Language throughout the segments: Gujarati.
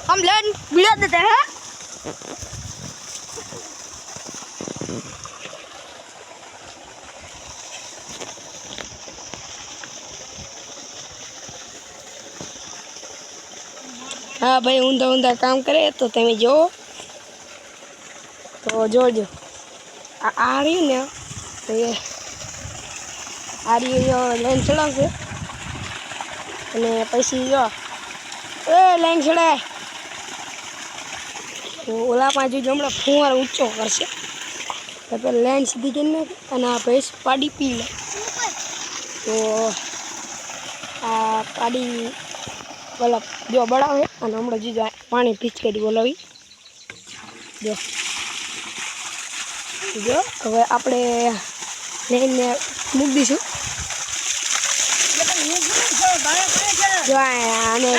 हम लेन भिड़ा देते हैं। हाँ भाई ऊंधा ऊंधा काम करे तो तमे जो तो जोजो आ रही ने तो ये आ रही जो लाइन चढ़ावशे અને પછી જો એ લાઈન ચડાય તો ઓલા પાછું જો હમણાં ફુવારો ઊંચો કરશે તો પેલા લાઈન સીધી કરી નાખે અને આ ભેંસ પાડી પી લે તો આ પાડી બોલા જો બળાવે અને હમણાં જીજો પાણી પીચકારી બોલાવી જો જો હવે આપણે લઈને મૂકી દઈશું જો આને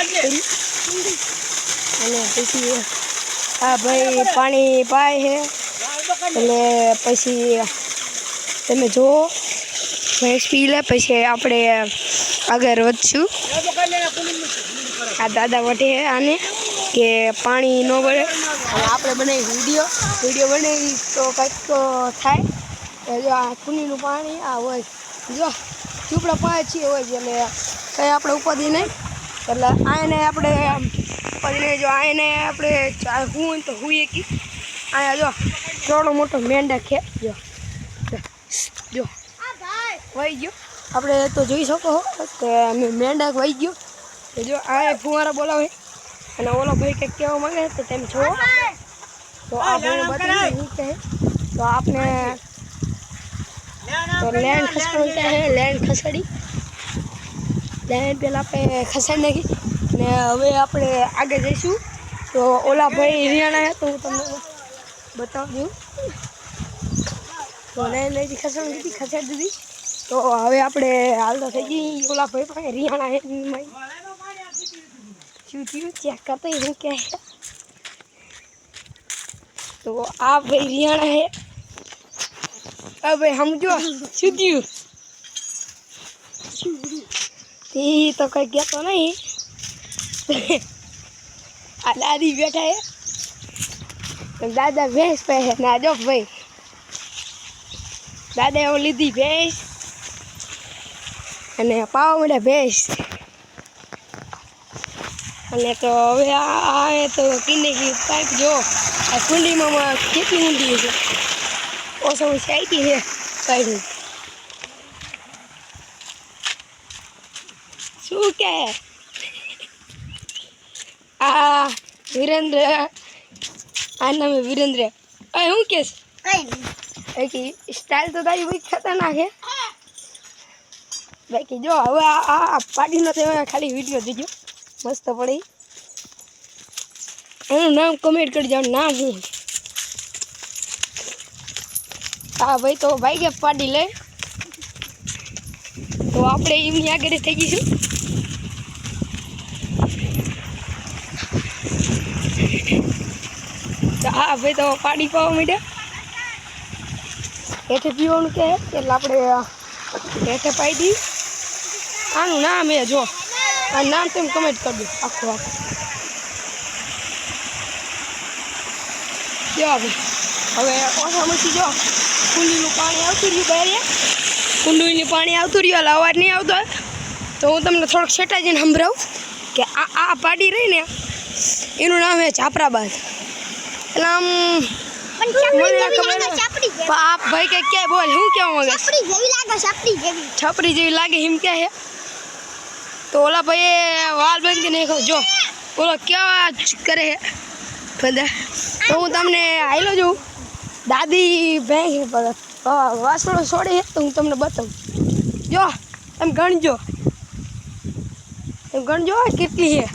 અને પછી આ ભાઈ પાણી પાય છે એટલે પછી તમે જુઓ ભેંસ પી લે પછી આપણે આગળ વધશું આ દાદા વટે આને કે પાણી ન બળે અને આપણે બનાવી વિડીયો બનાવી તો કંઈક તો થાય જો આ કુંડીનું પાણી આ હોય જો ચૂપડા પાંચ છીએ હોય છે એટલે કંઈ આપણે ઉપાધિ નહીં એટલે આને આપણે ઉપાધિ નહીં જો આને આપણે હું તો હુઈએ કી અહીંયા જો થોડો મોટો મેંઢા ખે જો જો વહી ગયો આપણે તો જોઈ શકો કે મેંઢા વહી ગયો તો જો આ ફુવારા બોલાવે અને ઓલો ભાઈ કંઈક કહેવા માંગે તો તેમ છો તો આ ભાઈ બતાવી શું કહે તો આપણે તો લેન્ડ ખસવાનું કહે લેન્ડ ખસેડી લેન્ડ પહેલાં આપણે ખસેડી નાખી ને હવે આપણે આગળ જઈશું તો ઓલા ભાઈ રિયાણા તો હું તમને બતાવું તો લેન્ડ લઈ ખસેડી દીધી તો હવે આપણે હાલતો થઈ ગઈ ઓલા ભાઈ પાસે રિયાણા હે શું થયું ચેક કરતો એવું કહે તો આ ભાઈ રિયાણા હે अब समझो सीधी तो कहीं गया तो नहीं दादी बैठा है तो दादा भैंस पे है ना जो भाई दादा वो लीधी भैंस અને પાવ મળે ભેંસ અને તો હવે આ તો કિને કી પાઇપ જો આ કુંડીમાં કેટલી ઊંડી છે ઓછો સાઈટી છે કાઢી શું કે આ વીરેન્દ્ર આ નામ વીરેન્દ્ર હું કેસ કઈ સ્ટાઇલ તો તારી બહુ ખતરનાક છે બાકી જો હવે આ પાર્ટીનો તમે ખાલી વિડીયો જોજો મસ્ત પડી એનું નામ કમેન્ટ કરજો નામ શું हाँ भाई तो भाई के पार्टी ले तो आपने एमनी आगे થઈ ગઈશું तो हाँ भाई तो पार्टी पावा માંડ્યા હેઠે પીવાનું કે એટલે આપણે હેઠે પાઈ દી આનું નામ એ જો આ નામ તમે કમેન્ટ કરજો આખું જો હવે ઓછામાંથી જો કુંડીનું પાણી આવતું રહ્યું બહાર કુંડીનું પાણી આવતું રહ્યું એટલે અવાજ નહીં આવતો તો હું તમને થોડોક છેટા જઈને સંભળાવું કે આ પાડી રહી ને એનું નામ છે જાફરાબાદ એટલે આમ આ ભાઈ કે ક્યાંય બોલ શું કહેવા માંગે છપરી જેવી લાગે એમ ક્યાં છે તો ઓલા ભાઈ વાલ બંધ નહીં જો ઓલો કેવા કરે છે બધા તો હું તમને આવેલો છું દાદી ભેંસ વાસણો છોડી તો હું તમને બતાવું જો તમે ગણજો કેટલી છે